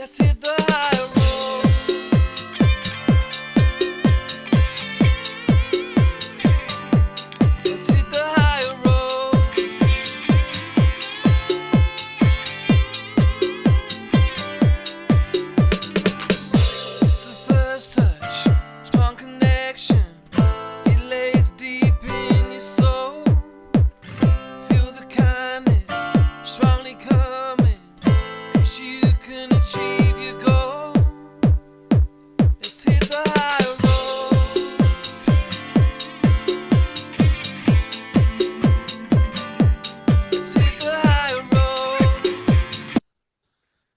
Let's hit the high road. Let's hit the high road. It's the first touch, strong connection. It lays deep in your soul. Feel the kindness strongly coming. 'Cause you can achieve your goal. Let's hit the high road. Let's hit the high road.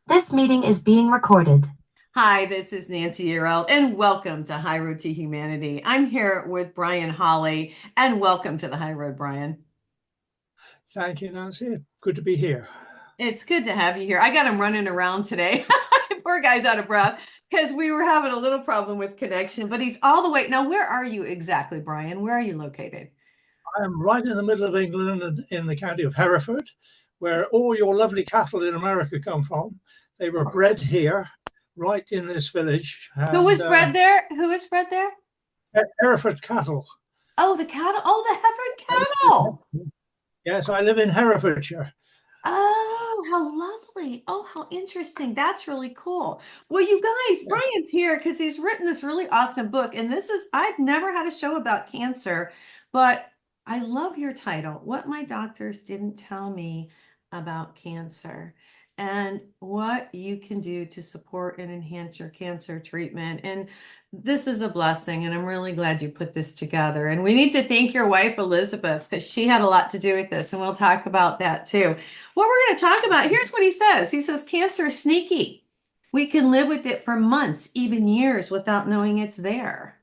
This meeting is being recorded. Hi, this is Nancy Earl, and welcome to High Road to Humanity. I'm here with Brian Holley, and welcome to the High Road, Brian. Thank you, Nancy. Good to be here. It's good to have you here. I got him running around today. Poor guy's out of breath because we were having a little problem with connection, but he's all the way. Now, where are you exactly, Brian? Where are you located? I am right in the middle of England and in the county of Hereford, where all your lovely cattle in America come from. They were bred here, right in this village. Who was bred there? Who was bred there? Hereford cattle. Oh, the cattle. Oh, the Hereford cattle. Yes, I live in Herefordshire. Oh, how lovely. Oh, how interesting. That's really cool. Well, you guys, Brian's here because he's written this really awesome book. And I've never had a show about cancer, but I love your title, What My Doctors Didn't Tell Me About Cancer, and what you can do to support and enhance your cancer treatment. And this is a blessing, and I'm really glad you put this together. And we need to thank your wife, Elizabeth, because she had a lot to do with this, and we'll talk about that too. What we're going to talk about, here's what he says. He says, cancer is sneaky. We can live with it for months, even years, without knowing it's there.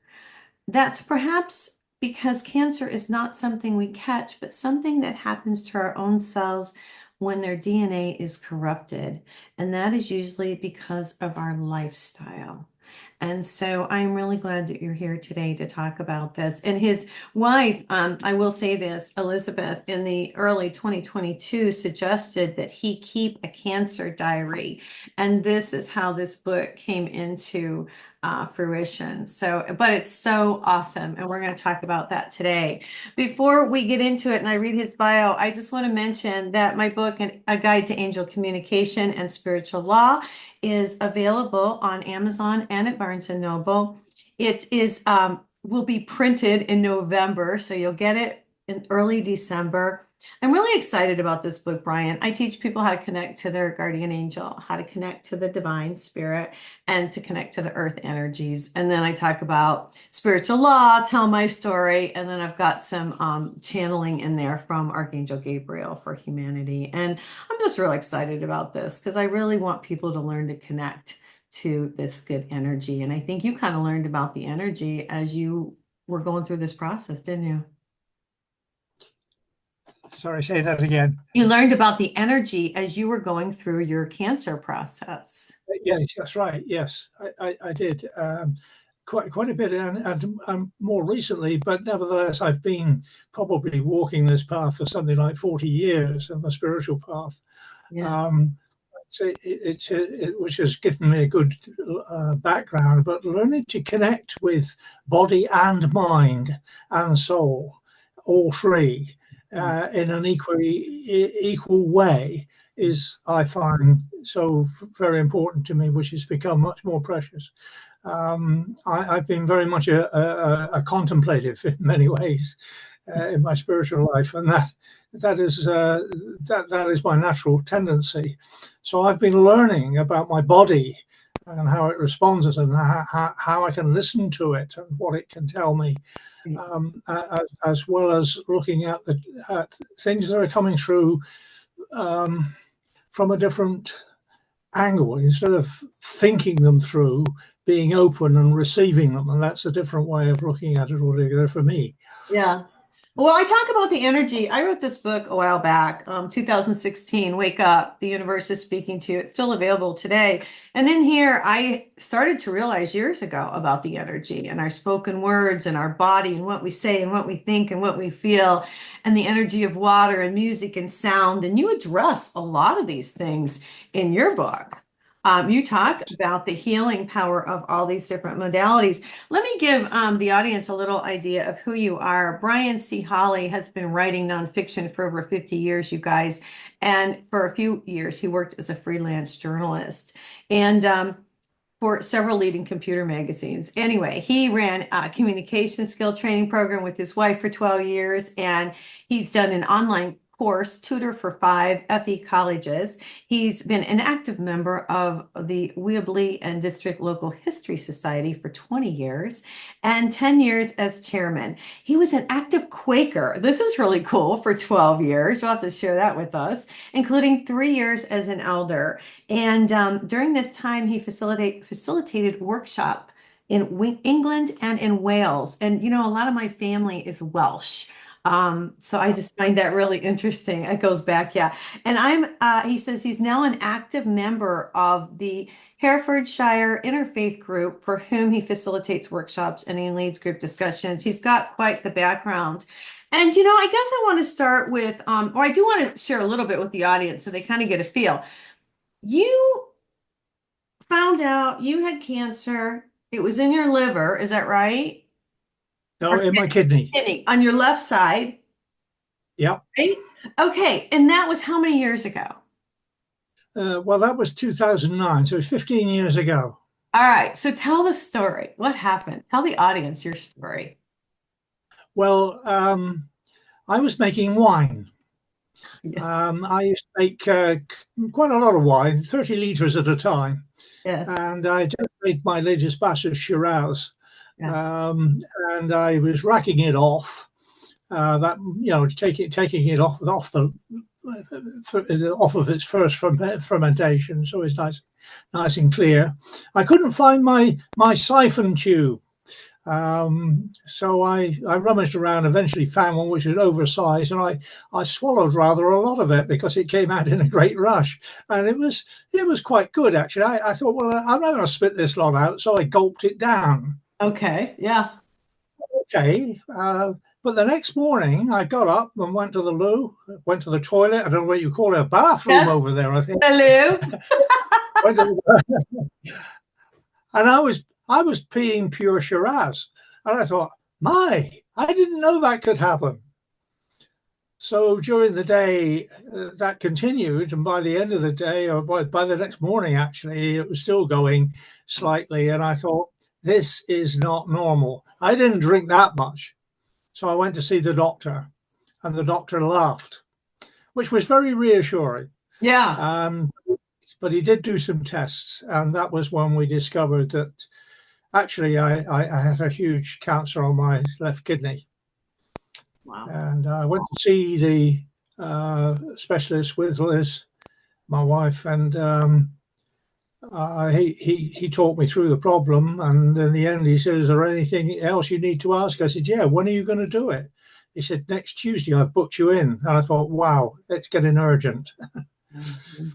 That's perhaps because cancer is not something we catch, but something that happens to our own cells when their DNA is corrupted. And that is usually because of our lifestyle. And so I'm really glad that you're here today to talk about this. And his wife, I will say this, Elizabeth, in the early 2022 suggested that he keep a cancer diary. And this is how this book came into fruition. So, but it's so awesome. And we're going to talk about that today. Before we get into it and I read his bio, I just want to mention that my book, A Guide to Angel Communication and Spiritual Law, is available on Amazon and at Barnes & Noble. It is will be printed in November, so you'll get it in early December. I'm really excited about this book, Brian. I teach people how to connect to their guardian angel, how to connect to the divine spirit, and to connect to the earth energies. And then I talk about spiritual law, tell my story, and then I've got some channeling in there from Archangel Gabriel for humanity. And I'm just really excited about this because I really want people to learn to connect to this good energy. And I think you kind of learned about the energy as you were going through this process, didn't you? Sorry, say that again. You learned about the energy as you were going through your cancer process. Yes, that's right. Yes, I did. Quite a bit, and more recently, but nevertheless, I've been probably walking this path for something like 40 years on the spiritual path. Yeah. Which has given me a good background, but learning to connect with body and mind and soul, all three, in an equal way is, I find, so very important to me, which has become much more precious. I've been very much a contemplative in many ways in my spiritual life, and that is my natural tendency. So I've been learning about my body and how it responds and how I can listen to it and what it can tell me, as well as looking at things that are coming through from a different angle, instead of thinking them through, being open and receiving them. And that's a different way of looking at it altogether for me. Yeah. Well, I talk about the energy. I wrote this book a while back, 2016, Wake Up, the Universe is Speaking to You. It's still available today. And in here, I started to realize years ago about the energy and our spoken words and our body and what we say and what we think and what we feel and the energy of water and music and sound. And you address a lot of these things in your book. You talk about the healing power of all these different modalities. Let me give the audience a little idea of who you are. Brian C.Holley has been writing nonfiction for over 50 years, you guys. And for a few years, he worked as a freelance journalist. And for several leading computer magazines. Anyway, he ran a communication skill training program with his wife for 12 years, and he's done an online course, tutor for 5 FE colleges. He's been an active member of the Weebly and District Local History Society for 20 years and 10 years as chairman. He was an active Quaker. This is really cool for 12 years. You'll have to share that with us, including 3 years as an elder. And during this time, he facilitated workshop in England and in Wales. And, you know, a lot of my family is Welsh. So I just find that really interesting. It goes back, yeah. And he says he's now an active member of the Herefordshire Interfaith Group, for whom he facilitates workshops and he leads group discussions. He's got quite the background. And, you know, I guess I want to start with, or I do want to share a little bit with the audience so they kind of get a feel. You found out you had cancer. It was in your liver, is that right? No, in my kidney. Kidney, on your left side, Yep. right? Okay, and that was how many years ago? Well, that was 2009, so it's 15 years ago. All right, so tell the story. What happened? Tell the audience your story. Well, I was making wine. Yeah. I used to make quite a lot of wine, 30 liters at a time. Yes. And I just made my latest batch of Shiraz. Yeah. And I was racking it off. That, you know, taking it off of its first fermentation, so it's nice and clear. I couldn't find my siphon tube, so I rummaged around. Eventually, found one which was oversized, and I swallowed rather a lot of it because it came out in a great rush, and it was quite good actually. I thought, well, I'm not going to spit this lot out, so I gulped it down. Okay, yeah. Okay. But the next morning, I got up and went to the loo, went to the toilet. I don't know what you call it, a bathroom over there, I think. Hello. And I was peeing pure Shiraz. And I thought, I didn't know that could happen. So during the day, that continued. And by the end of the day, or by the next morning, actually, it was still going slightly. And I thought, this is not normal. I didn't drink that much. So I went to see the doctor, and the doctor laughed, which was very reassuring. Yeah. But he did do some tests, and that was when we discovered that actually I had a huge cancer on my left kidney. Wow. And I went to see the specialist with Liz, my wife, and he talked me through the problem, and in the end he said, is there anything else you need to ask? I said, yeah, when are you going to do it? He said, next Tuesday, I've booked you in. And I thought, wow, it's getting urgent. Mm-hmm.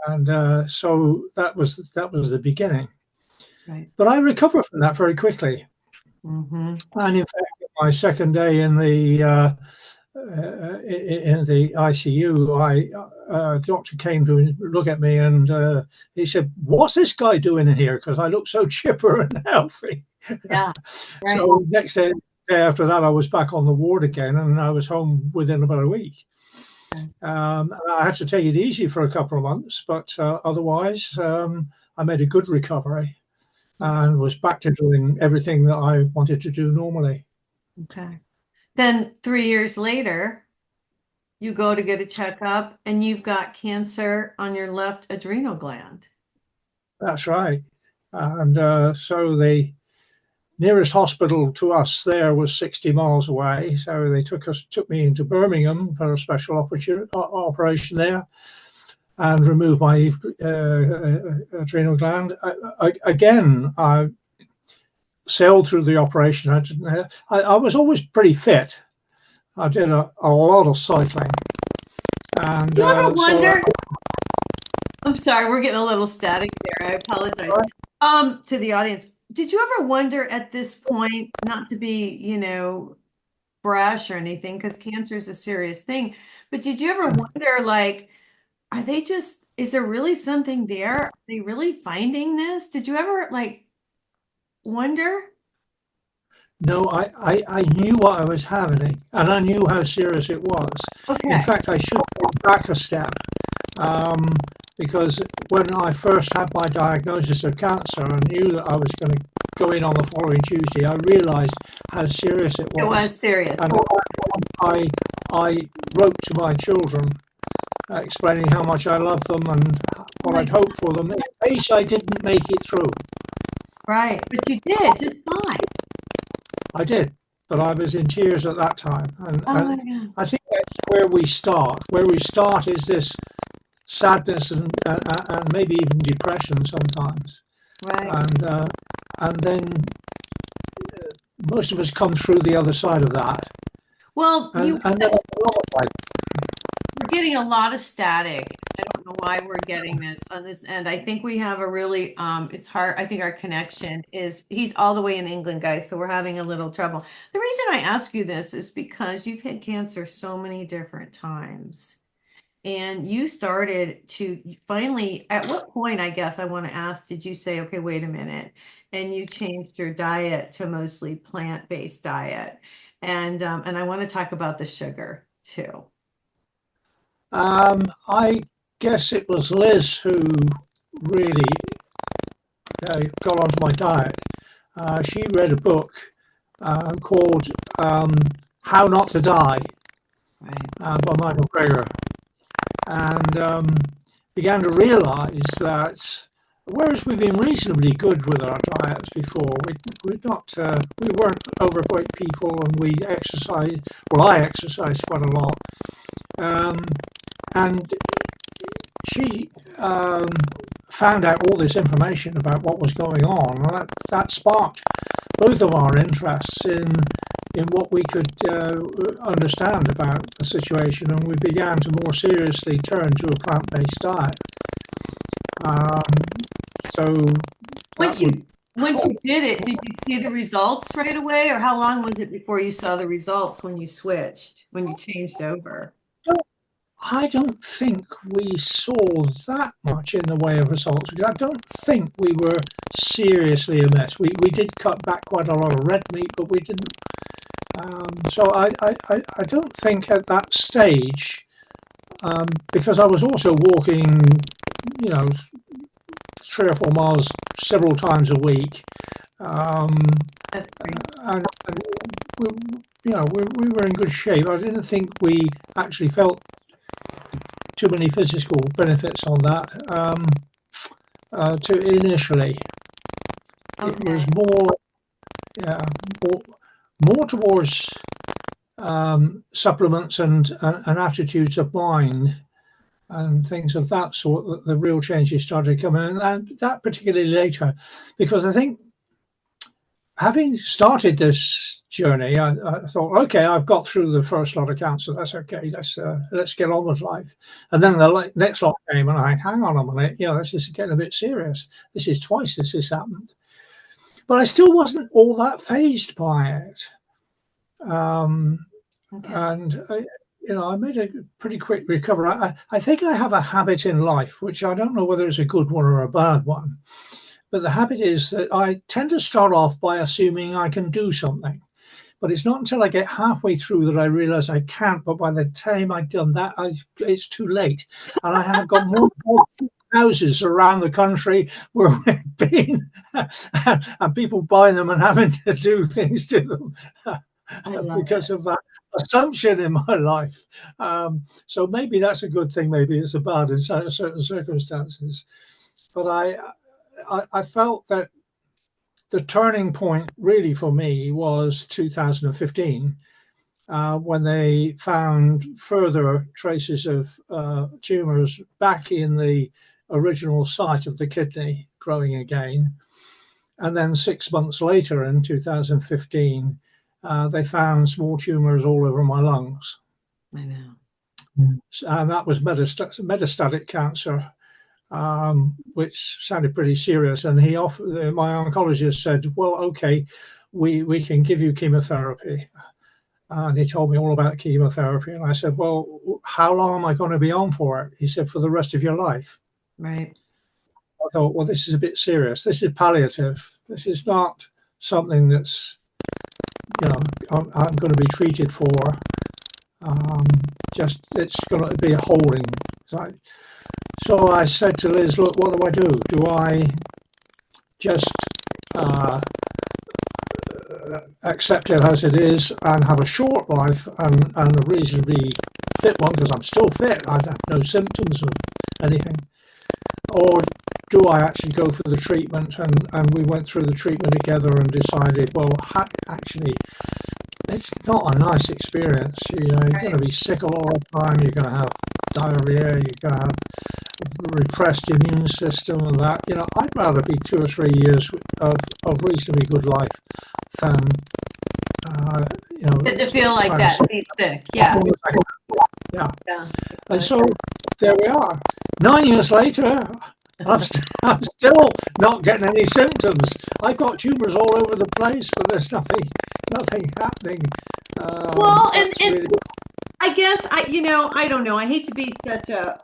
And so that was the beginning. Right. But I recovered from that very quickly. Mm-hmm. And in fact, my second day in the ICU, doctor came to look at me, and he said, what's this guy doing in here? Because I look so chipper and healthy. Yeah. Right. So next day after that, I was back on the ward again, and I was home within about a week. I had to take it easy for a couple of months, but otherwise I made a good recovery and was back to doing everything that I wanted to do normally. Okay. Then 3 years later, you go to get a checkup and you've got cancer on your left adrenal gland. That's right. And so the nearest hospital to us there was 60 miles away. So they took me into Birmingham for a special operation there and removed my adrenal gland. I sailed through the operation. I was always pretty fit. I did a lot of cycling. And you ever wonder? I'm sorry, we're getting a little static there. I apologize. To the audience, did you ever wonder at this point, not to be, brash or anything, because cancer is a serious thing, but did you ever wonder, like, are they just Is there really something there? Are they really finding this? Did you ever like wonder? No, I knew what I was having, and I knew how serious it was. In Okay. fact, I should go back a step, um, because when I first had my diagnosis of cancer and knew that I was going to go in on the following Tuesday, I realised how serious it It was, was serious. and I I wrote to my children explaining how much I loved them and what I'd hoped for them in case I didn't make it through. Right. But you did just fine. I did, but I was in tears at that time, and Oh my God. I think that's where we start. Where we start is this sadness and maybe even depression sometimes, Right. and then most of us come through the other side of that, Well, you and then we're getting a lot of static. I don't know why we're getting this on this end. I think we have a really it's hard. I think our connection is he's all the way in England, guys, so we're having a little trouble. The reason I ask you this is because you've had cancer so many different times. And you started to finally, at what point, I guess I want to ask, did you say, okay, wait a minute, and you changed your diet to mostly plant-based diet? And I want to talk about the sugar too. I guess it was Liz who really got onto my diet. She read a book called "How Not to Die" Right. by Michael Greger, and began to realise that whereas we've been reasonably good with our diets before, we weren't overweight people, and we exercised. Well, I exercised quite a lot, um, and she found out all this information about what was going on, and that sparked both of our interests in what we could understand about the situation, and we began to more seriously turn to a plant-based diet. Um, so that Once would you once you did it, did you see the results right away, or how long was it before you saw the results when you switched, when you changed over? I don't think we saw that much in the way of results, because I don't think we were seriously amiss. We did cut back quite a lot of red meat, but we didn't. So I don't think at that stage, because I was also walking, you know, 3 or 4 miles several times a week, um, That's great. and we, we were in good shape. I didn't think we actually felt too many physical benefits on that. To initially, it was Okay. more, yeah, more, more towards supplements and attitudes of mind and things of that sort that the real changes started coming, and that particularly later, because I think having started this journey, I thought, okay, I've got through the first lot of cancer. That's okay. Let's get on with life. And then the next lot came, and I hang on a minute. This is getting a bit serious. This is twice this has happened, but I still wasn't all that phased by it. Um, Okay. and I made a pretty quick recovery. I think I have a habit in life, which I don't know whether it's a good one or a bad one, but the habit is that I tend to start off by assuming I can do something. But it's not until I get halfway through that I realize I can't. But by the time I've done that, it's too late. And I have got more houses around the country where we've been, and people buying them and having to do things to them I love because it. of that assumption in my life. So maybe that's a good thing. Maybe it's a bad in certain circumstances. But I felt that the turning point really for me was 2015, when they found further traces of tumours back in the original site of the kidney growing again. And then 6 months later, in 2015, they found small tumours all over my lungs. I know. And that was metastatic cancer, which sounded pretty serious. And my oncologist said, well, okay, we can give you chemotherapy. And he told me all about chemotherapy. And I said, well, how long am I going to be on for it? He said, for the rest of your life. Right. I thought, well, this is a bit serious. This is palliative. This is not something that's, I'm going to be treated for. Just it's going to be a holding. So I said to Liz, look, what do I do? Do I just accept it as it is and have a short life and a reasonably fit one, because I'm still fit, I have no symptoms of anything? Or do I actually go for the treatment? And we went through the treatment together and decided, well, actually, it's not a nice experience. You're going to be sick a lot of the time. You're going to have diarrhea. You're going to have repressed immune system and that. I'd rather be 2 or 3 years of reasonably good life than, To feel like trying that, to be sick. Yeah. Yeah. Yeah. And so there we are. 9 years later, I'm still not getting any symptoms. I've got tumors all over the place, but there's nothing happening. Well, and Really... I guess I don't know. I hate to be such a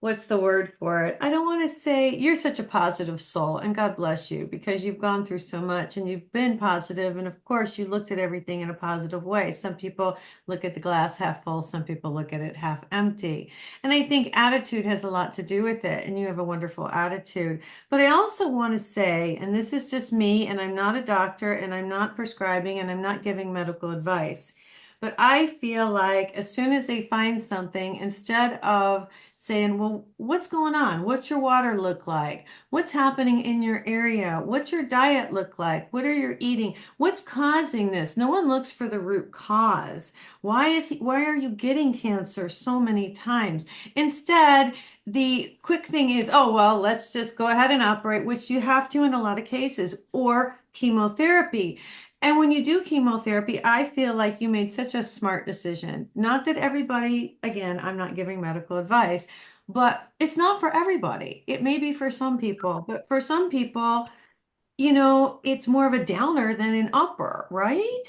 what's the word for it? I don't want to say you're such a positive soul, and God bless you, because you've gone through so much and you've been positive, and of course you looked at everything in a positive way. Some people look at the glass half full, some people look at it half empty. And I think attitude has a lot to do with it, and you have a wonderful attitude. But I also want to say, and this is just me, and I'm not a doctor, and I'm not prescribing, and I'm not giving medical advice. But I feel like as soon as they find something, instead of saying, well, what's going on? What's your water look like? What's happening in your area? What's your diet look like? What are you eating? What's causing this? No one looks for the root cause. Why are you getting cancer so many times? Instead, the quick thing is, oh, well, let's just go ahead and operate, which you have to in a lot of cases, or chemotherapy. And when you do chemotherapy, I feel like you made such a smart decision. Not that everybody, again, I'm not giving medical advice, but it's not for everybody. It may be for some people, but for some people, it's more of a downer than an upper, right?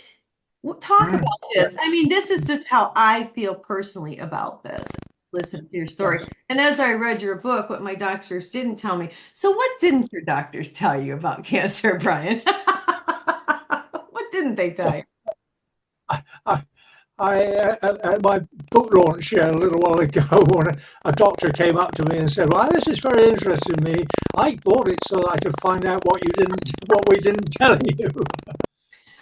Talk about this. I mean, this is just how I feel personally about this. Listen to your story. And as I read your book, what my doctors didn't tell me. So what didn't your doctors tell you about cancer, Brian? What didn't they tell you? At my book launch a little while ago, when a doctor came up to me and said, well, this is very interesting to me. I bought it so that I could find out what we didn't tell you.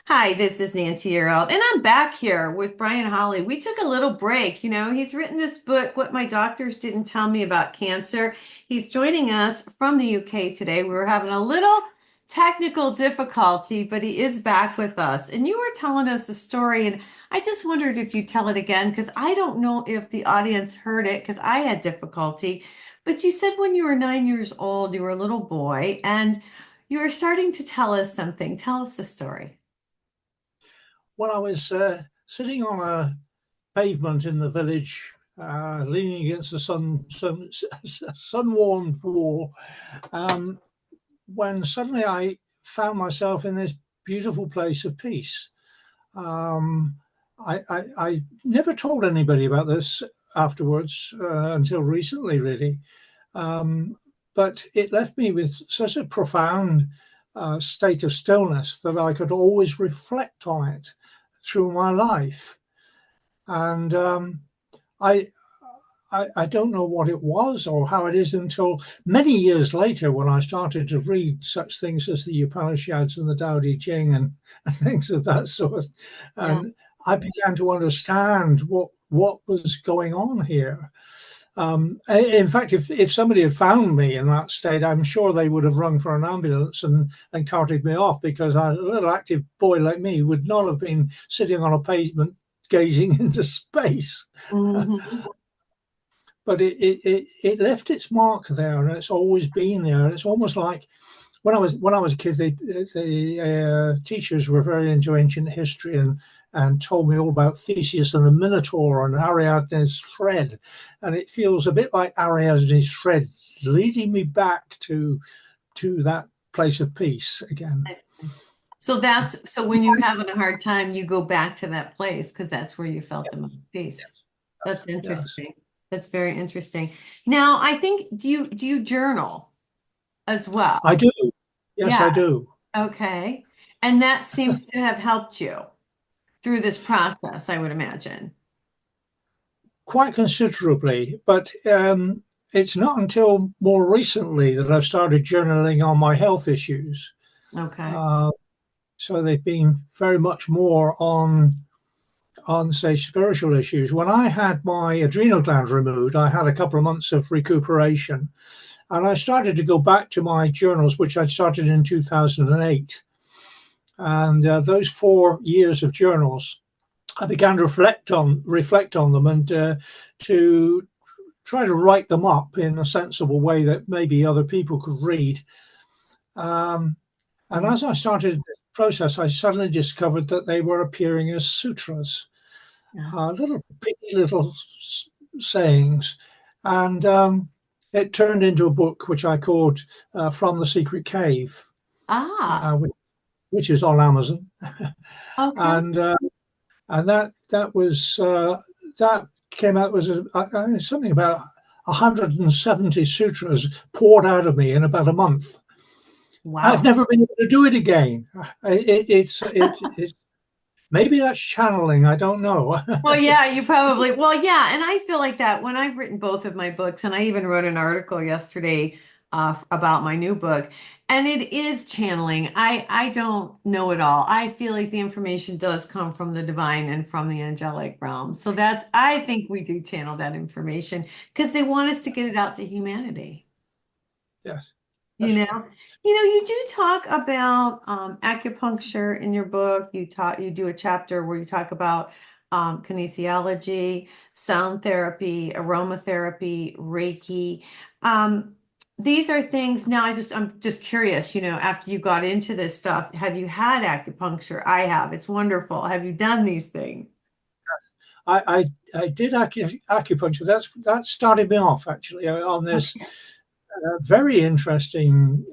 Hi, this is Nancy Earl, and I'm back here with Brian Holley. We took a little break. He's written this book, What My Doctors Didn't Tell Me About Cancer. He's joining us from the UK today. We were having a little technical difficulty, but he is back with us. And you were telling us a story, and I just wondered if you'd tell it again, because I don't know if the audience heard it, because I had difficulty. But you said when you were 9 years old, you were a little boy, and you were starting to tell us something. Tell us the story. When I was sitting on a pavement in the village, leaning against the sun-warmed wall, when suddenly I found myself in this beautiful place of peace. I never told anybody about this afterwards until recently, really. But it left me with such a profound state of stillness that I could always reflect on it through my life. And I don't know what it was or how it is until many years later, when I started to read such things as the Upanishads and the Tao Te Ching and things of that sort. And I began to understand what was going on here. In fact, if somebody had found me in that state, I'm sure they would have rung for an ambulance and carted me off, because a little active boy like me would not have been sitting on a pavement gazing into space. Mm-hmm. But it left its mark there, and it's always been there. And it's almost like when I was a kid, the teachers were very into ancient history and told me all about Theseus and the Minotaur and Ariadne's thread, and it feels a bit like Ariadne's thread leading me back to that place of peace again. So when you're having a hard time, you go back to that place because that's where you felt the most peace. That's Yes. interesting. That's very interesting. Now, I think do you journal as well? I do. Yes, I Yeah. do. Okay. And that seems to have helped you through this process, I would imagine. Quite considerably, but it's not until more recently that I've started journaling on my health issues. Okay. Uh, so they've been very much more on say spiritual issues. When I had my adrenal gland removed, I had a couple of months of recuperation, and I started to go back to my journals, which I'd started in 2008. And those 4 years of journals, I began to reflect on them, and to try to write them up in a sensible way that maybe other people could read. And as I started this process, I suddenly discovered that they were appearing as sutras, little pitty little sayings, and it turned into a book which I called "From the Secret Cave," Ah, which is on Amazon, okay. and that was that came out was something about 170 sutras poured out of me in about a month. I've Wow. never been able to do it again. It's maybe that's channeling. I don't know. Well, yeah, yeah, and I feel like that when I've written both of my books, and I even wrote an article yesterday about my new book, and it is channeling. I don't know it all. I feel like the information does come from the divine and from the angelic realm. So I think we do channel that information because they want us to get it out to humanity. Yes, You that's know, you do talk about acupuncture in your book. You do a chapter where you talk about kinesiology, sound therapy, aromatherapy, Reiki. Um, these are things now I'm just curious, after you got into this stuff, have you had acupuncture? I have. It's wonderful. Have you done these things? I did acupuncture. That started me off actually on this Okay. very interesting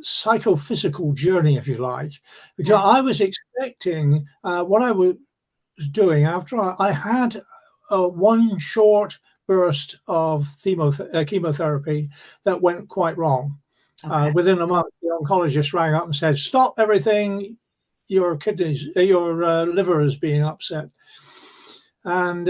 psychophysical journey, if you like, because Yeah. I was expecting what I was doing after I had one short burst of chemotherapy that went quite wrong. Okay. Within a month, the oncologist rang up and said, "Stop everything. Your kidneys, your liver is being upset." And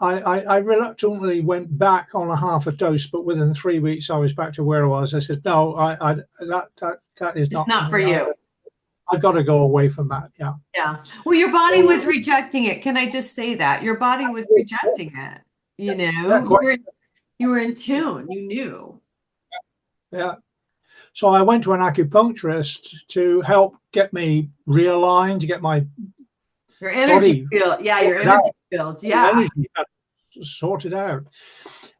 I reluctantly went back on a half a dose, but within 3 weeks I was back to where I was. I said, "No, that is It's not for not for me. you. I've got to go away from that." Yeah. Yeah. Well, your body So, was rejecting it. Can I just say that? Your body was rejecting it. yeah, quite, You were in tune. You knew. yeah. So I went to an acupuncturist to help get me realigned, to get my Your energy body field. Yeah, your sorted out, energy fields. the Yeah. energy sorted out.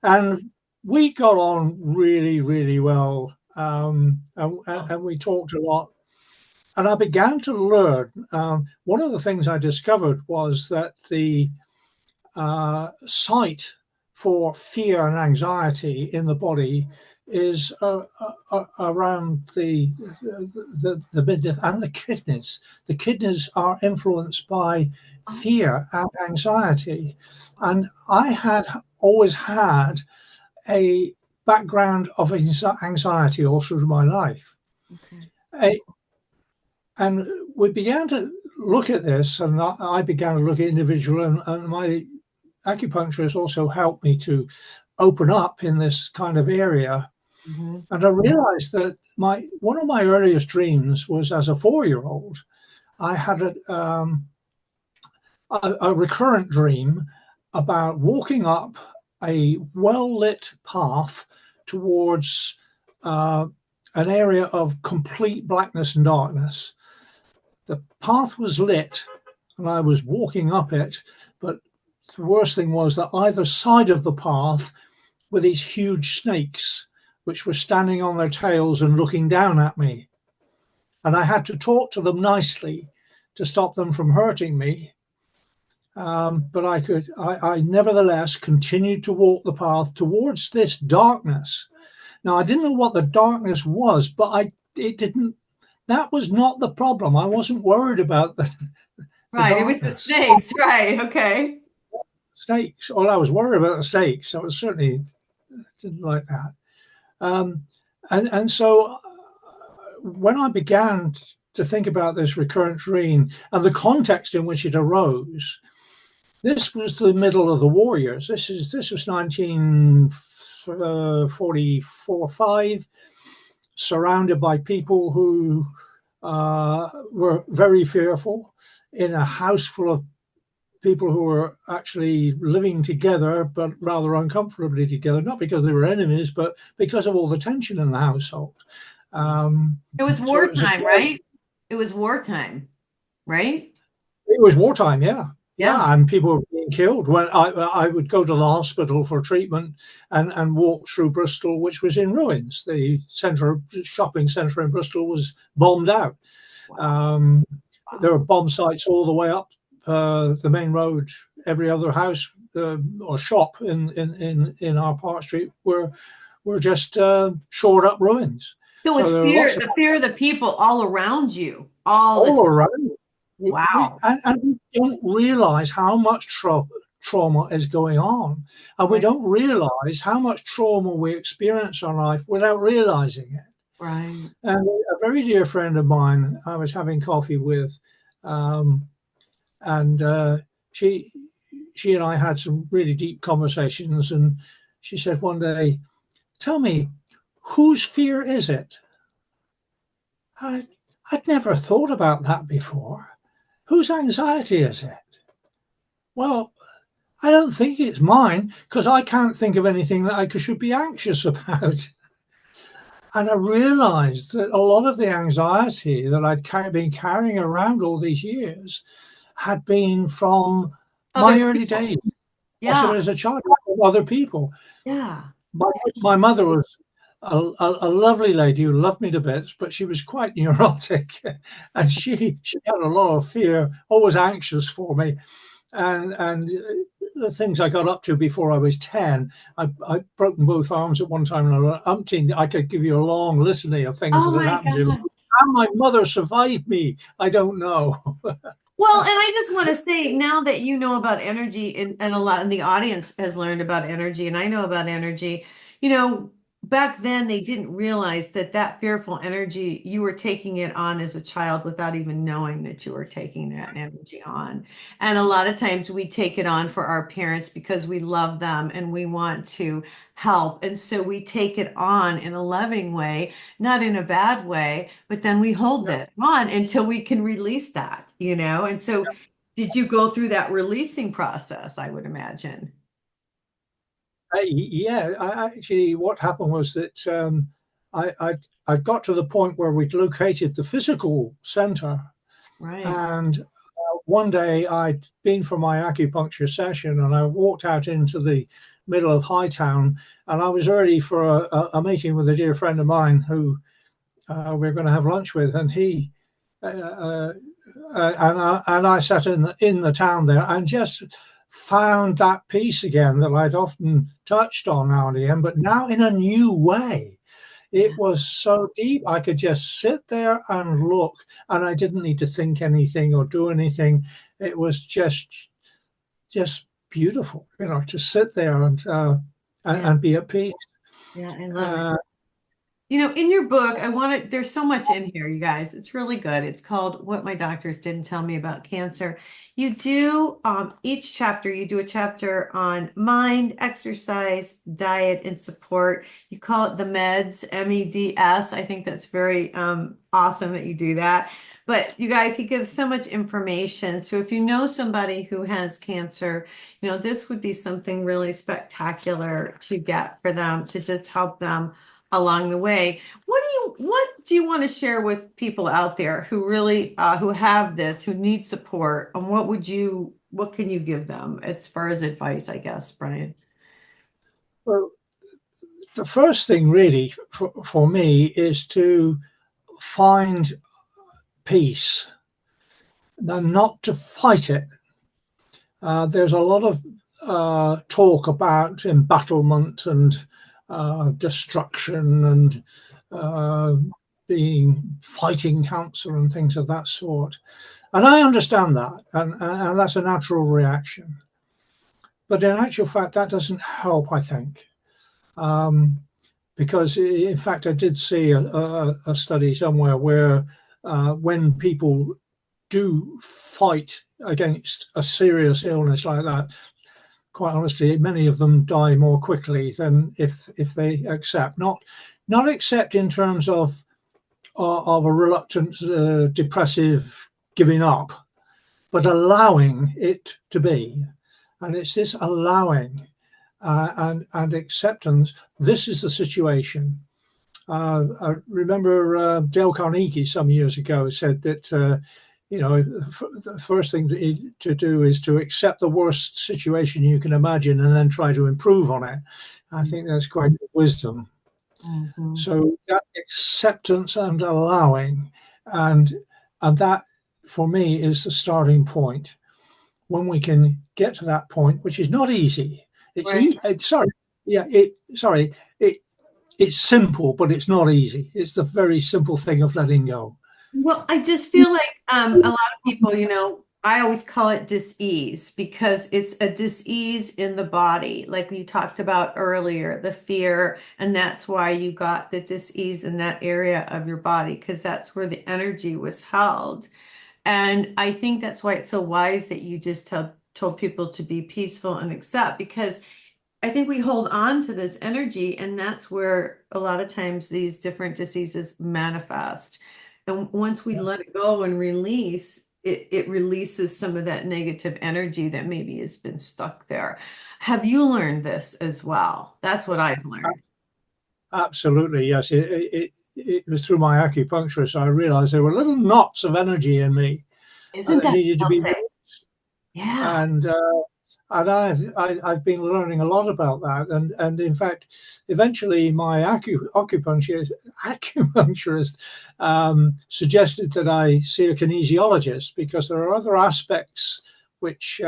And we got on really, really well. And we talked a lot. And I began to learn. One of the things I discovered was that the site for fear and anxiety in the body is around the midriff and the kidneys. The kidneys are influenced by Oh, fear and anxiety, and I had always had a background of anxiety all through my life. okay. A- and we began to look at this, and I began to look at individual, and my acupuncturist also helped me to open up in this kind of area. Hmm. And I realized that one of my earliest dreams was as a 4-year-old. I had a recurrent dream about walking up a well-lit path towards an area of complete blackness and darkness. The path was lit and I was walking up it, but the worst thing was that either side of the path were these huge snakes which were standing on their tails and looking down at me. And I had to talk to them nicely to stop them from hurting me. But I nevertheless continued to walk the path towards this darkness. Now, I didn't know what the darkness was, but it didn't that was not the problem. I wasn't worried about the Right. It was the darkness. snakes. Right. Okay. Snakes. Well, I was worried about the snakes. I was certainly didn't like that. Um, and so when I began to think about this recurrent dream and the context in which it arose, this was the middle of the war years. This was 1944-5, surrounded by people who were very fearful, in a house full of people who were actually living together, but rather uncomfortably together, not because they were enemies, but because of all the tension in the household. It was So it was wartime, right? It was wartime, right? it was wartime, yeah. Yeah. Yeah, and people were being killed. When I would go to the hospital for treatment and walk through Bristol, which was in ruins. The shopping centre in Bristol was bombed out. Wow. There were bomb sites all the way up the main road. Every other house or shop in our Park Street were just shored up ruins. So it So was there were lots of the fear of the people all around you, all the all time. around. Wow. And we don't realize how much trauma is going on. And we Right. don't realize how much trauma we experience in life without realizing it. Right. And a very dear friend of mine, I was having coffee with, and she and I had some really deep conversations. And she said one day, "Tell me, whose fear is it?" I'd never thought about that before. Whose anxiety is it? Well, I don't think it's mine because I can't think of anything that I should be anxious about. And I realized that a lot of the anxiety that I'd been carrying around all these years had been from Other my early people. days, Yeah. watching as a child, from other people. Yeah. My mother was a lovely lady who loved me to bits, but she was quite neurotic, and she had a lot of fear, always anxious for me, and the things I got up to before I was 10, I'd broken both arms at one time, and I could give you a long litany of things Oh that had my happened to me. God. How my mother survived me, I don't know. Well, and I just want to say now that you know about energy and a lot and the audience has learned about energy and I know about energy, you know, back then they didn't realize that that fearful energy, you were taking it on as a child without even knowing that you were taking that energy on. And a lot of times we take it on for our parents because we love them and we want to help. And so we take it on in a loving way, not in a bad way, but then we hold Yeah. that on until we can release that, you know? And so did you go through that releasing process, I would imagine? Yeah, actually, what happened was that I got to the point where we'd located the physical center, Right. and one day I'd been for my acupuncture session, and I walked out into the middle of Hightown, and I was early for a meeting with a dear friend of mine who we were going to have lunch with, and he and I sat in the town there and just found that peace again that I'd often touched on now and again, but now in a new way. It was so deep. I could just sit there and look, and I didn't need to think anything or do anything. It was just beautiful, to sit there Yeah. and be at peace. Yeah, I love it. Uh, You know, in your book, there's so much in here, you guys. It's really good. It's called What My Doctors Didn't Tell Me About Cancer. You do, each chapter, you do a chapter on mind, exercise, diet, and support. You call it the meds, MEDS. I think that's very awesome that you do that. But you guys, he gives so much information. So if you know somebody who has cancer, you know, this would be something really spectacular to get for them to just help them along the way. What do you want to share with people out there who really who have this, who need support, and what can you give them as far as advice, I guess, Brian? well, the first thing really for me is to find peace and not to fight it. There's a lot of talk about embattlement and destruction and being fighting cancer and things of that sort. And I understand that, and that's a natural reaction. But in actual fact, that doesn't help, I think. Because in fact, I did see a study somewhere where when people do fight against a serious illness like that, quite honestly, many of them die more quickly than if they accept. Not accept in terms of a reluctant, depressive giving up, but allowing it to be. And it's this allowing and acceptance. This is the situation. I remember Dale Carnegie some years ago said that the first thing to do is to accept the worst situation you can imagine and then try to improve on it. I think that's quite wisdom. Mhm. So that acceptance and allowing, and that for me is the starting point. When we can get to that point, which is not easy, Right. it's simple, but it's not easy. It's the very simple thing of letting go. Well, I just feel like a lot of people, I always call it dis-ease because it's a dis-ease in the body, like we talked about earlier, the fear, and that's why you got the dis-ease in that area of your body because that's where the energy was held. And I think that's why it's so wise that you just told people to be peaceful and accept because I think we hold on to this energy, and that's where a lot of times these different diseases manifest. And once we Yeah, let it go and release, it releases some of that negative energy that maybe has been stuck there. Have you learned this as well? That's what I've learned. absolutely. Yes. It was through my acupuncturist I realized there were little knots of energy in me Isn't that that needed to be something? released. Yeah. And I've been learning a lot about that, and in fact, eventually my acupuncturist suggested that I see a kinesiologist because there are other aspects which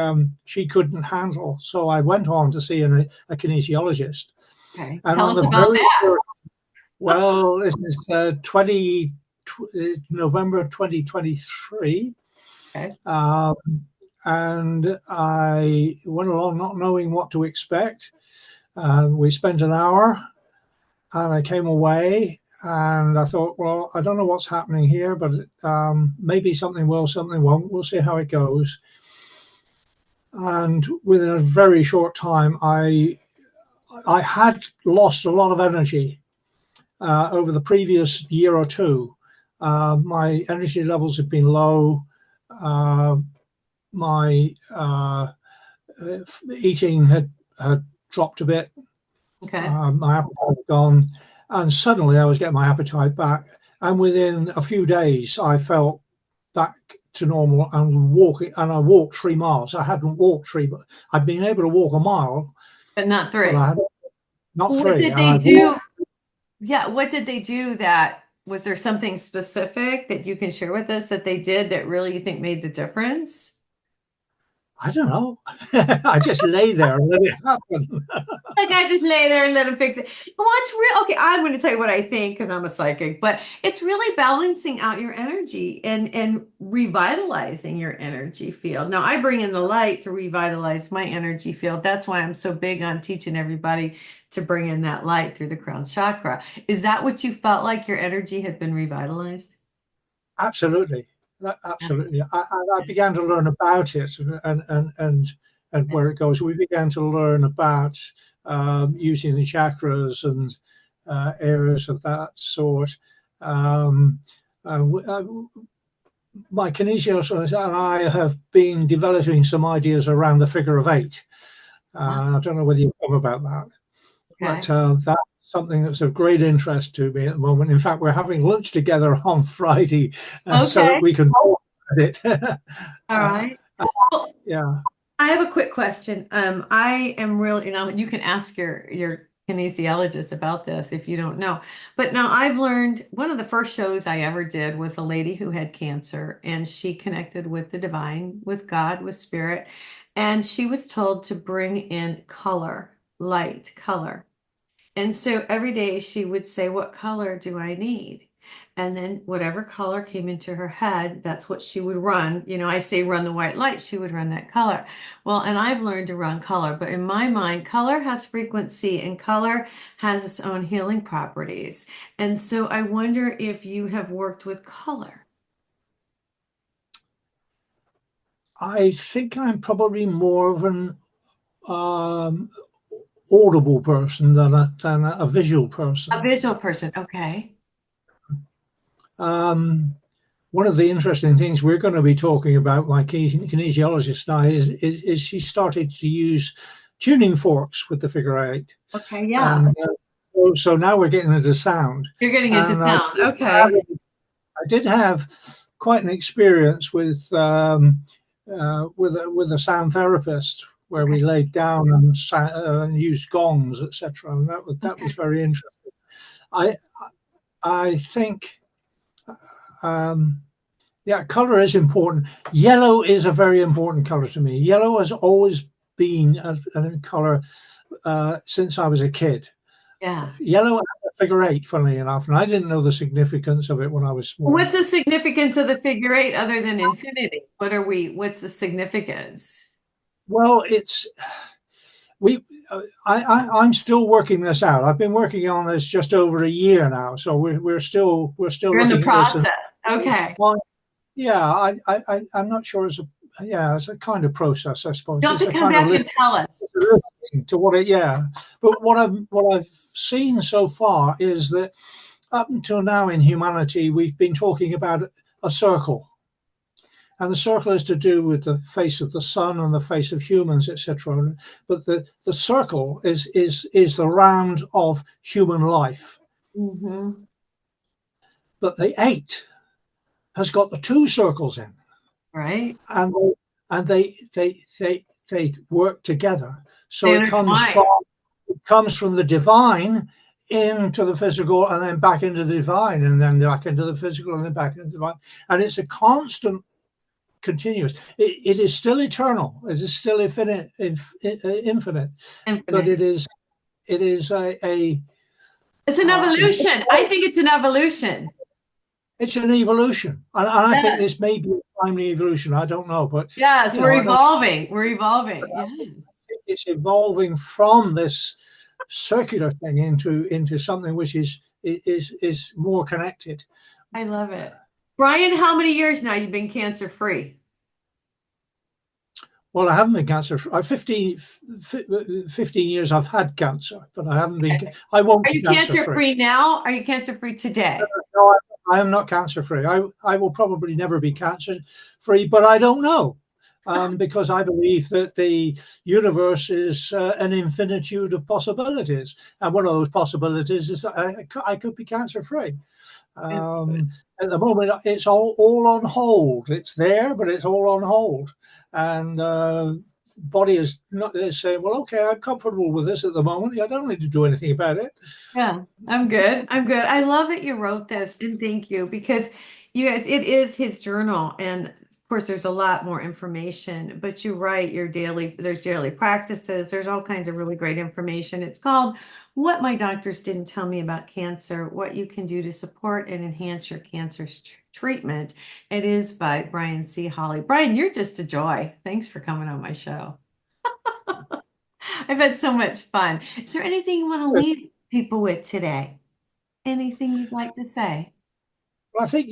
she couldn't handle. So I went on to see a kinesiologist, Okay. and Tell on us the about very that. first, well, this is 20 November 2023. Okay. Um, and I went along not knowing what to expect. We spent an hour and I came away and I thought, well, I don't know what's happening here, but maybe something will, something won't. We'll see how it goes. And within a very short time, I had lost a lot of energy over the previous year or two. My energy levels had been low. Uh, my eating had dropped a bit. Okay. My appetite had gone, and suddenly I was getting my appetite back. And within a few days, I felt back to normal and walking. And I walked 3 miles. I hadn't walked three, but I'd been able to walk a mile, But not but three. I had not What three. did And they I'd do? walked. Yeah, what did they do that was there something specific that you can share with us that they did that really you think made the difference? I don't know. I just lay there and let it happen. Like I just lay there and let them fix it. Well, it's real. Okay, I'm going to tell you what I think, and I'm a psychic, but it's really balancing out your energy and revitalizing your energy field. Now, I bring in the light to revitalize my energy field. That's why I'm so big on teaching everybody to bring in that light through the crown chakra. Is that what you felt like your energy had been revitalized? Absolutely, absolutely. I began to learn about it and where it goes. We began to learn about using the chakras and areas of that sort. Um, uh, my kinesiologist and I have been developing some ideas around the figure of eight. I don't know whether you've come about that, Okay. but that's something that's of great interest to me at the moment. In fact, we're having lunch together on Friday so that Okay. we can talk about it. All uh, right. Well, yeah, I have a quick question. I am really, you can ask your kinesiologist about this if you don't know. But now I've learned one of the first shows I ever did was a lady who had cancer, and she connected with the divine, with God, with spirit, and she was told to bring in color, light, color. And so every day she would say, "What color do I need?" And then whatever color came into her head, that's what she would run. You know, I say run the white light, she would run that color. Well, and I've learned to run color, but in my mind, color has frequency and color has its own healing properties. And so I wonder if you have worked with color. I think I'm probably more of an audible person than a visual person. A visual person, okay. One of the interesting things we're going to be talking about, my kinesiologist and I, is she started to use tuning forks with the figure eight. Okay, yeah. And so now we're getting into sound. You're getting into And sound. Okay. I did have quite an experience with a sound therapist where we laid down and used gongs, etc. And that was very interesting. I think. Yeah, color is important. Yellow is a very important color to me. Yellow has always been a color since I was a kid. Yeah. Yellow had a figure eight, funnily enough, and I didn't know the significance of it when I was small. What's the significance of the figure eight other than infinity? What's the significance? Well, I'm still working this out. I've been working on this just over a year now, so we're still You're in the looking at this. process. Okay. Well, yeah, I'm not sure it's a kind of process, I suppose. You'll have to come back and tell us. To what it, yeah. But what I've seen so far is that up until now in humanity, we've been talking about a circle. And the circle is to do with the face of the sun and the face of humans, etc. But the circle is the round of human life. Mm-hmm. But the eight has got the two circles in, right? And they work together. So it comes from the divine into the physical, and then back into the divine, and then back into the physical, and then back into the divine. And it's a constant, continuous. It is still eternal. It is still infinite. But it is it's an evolution. I think it's an evolution. It's an evolution, and I think this may be a timely evolution. I don't know, but yes, we're evolving. We're evolving. It's evolving from this circular thing into something which is more connected. I love it. Brian, how many years now you've been cancer free? Well, I haven't been cancer free. 15 years I've had cancer, but I haven't been. I won't. Are you cancer free now? Are you cancer free today? No, I am not cancer free. I will probably never be cancer free, but I don't know. Because I believe that the universe is an infinitude of possibilities. And one of those possibilities is that I could be cancer free. At the moment, it's all on hold. It's there, but it's all on hold. And body is saying, well, okay, I'm comfortable with this at the moment. I don't need to do anything about it. Yeah, I'm good. I'm good. I love that you wrote this, and thank you, because you guys, it is his journal. And of course, there's a lot more information, but you write there's daily practices. There's all kinds of really great information. It's called What My Doctors Didn't Tell Me About Cancer, What You Can Do to Support and Enhance Your Cancer Treatment. It is by Brian C.Holley. Brian, you're just a joy. Thanks for coming on my show. I've had so much fun. Is there anything you want to leave people with today? Anything you'd like to say? Well, I think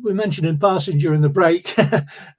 we mentioned in passing during the break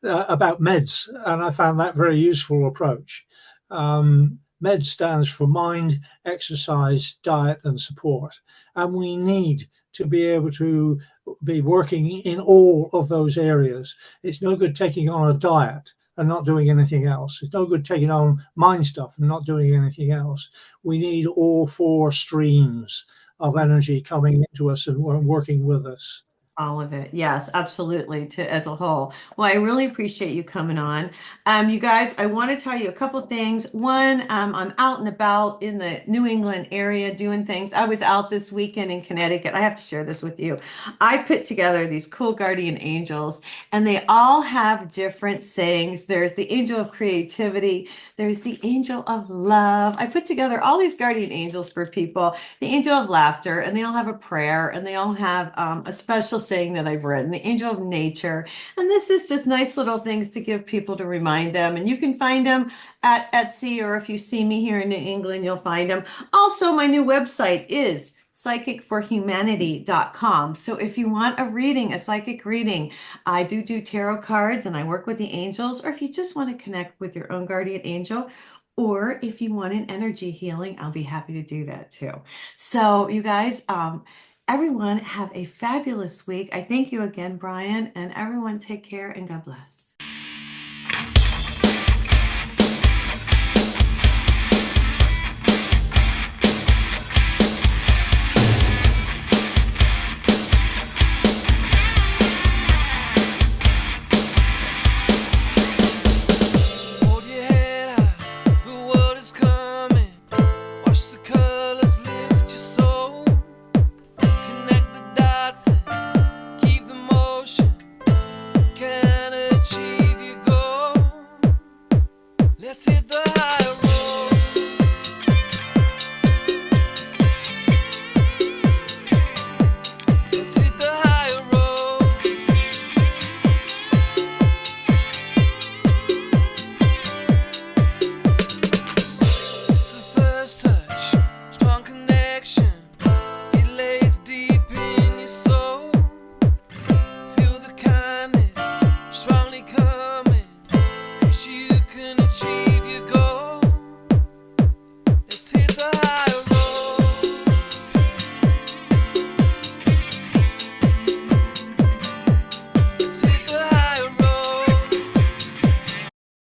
about MEDS, and I found that very useful approach. MEDS stands for mind, exercise, diet, and support. And we need to be able to be working in all of those areas. It's no good taking on a diet and not doing anything else. It's no good taking on mind stuff and not doing anything else. We need all four streams of energy coming into us and working with us. All of it. Yes, absolutely. To as a whole. Well, I really appreciate you coming on. You guys, I want to tell you a couple things. One, I'm out and about in the New England area doing things. I was out this weekend in Connecticut. I have to share this with you. I put together these cool guardian angels, and they all have different sayings. There's the angel of creativity. There's the angel of love. I put together all these guardian angels for people, the angel of laughter, and they all have a prayer, and they all have a special saying that I've written, the angel of nature. And this is just nice little things to give people to remind them. And you can find them at Etsy, or if you see me here in New England, you'll find them. Also, my new website is psychicforhumanity.com. So if you want a reading, a psychic reading, I do tarot cards and I work with the angels, or if you just want to connect with your own guardian angel, or if you want an energy healing, I'll be happy to do that too. So you guys, everyone have a fabulous week. I thank you again, Brian, and everyone take care and God bless. Hold your head high, the world is coming. Watch the colors lift your soul. Connect the dots and keep the motion. Can achieve your goal. Let's hit the high road. Let's hit the high road. It's the first touch, strong connection.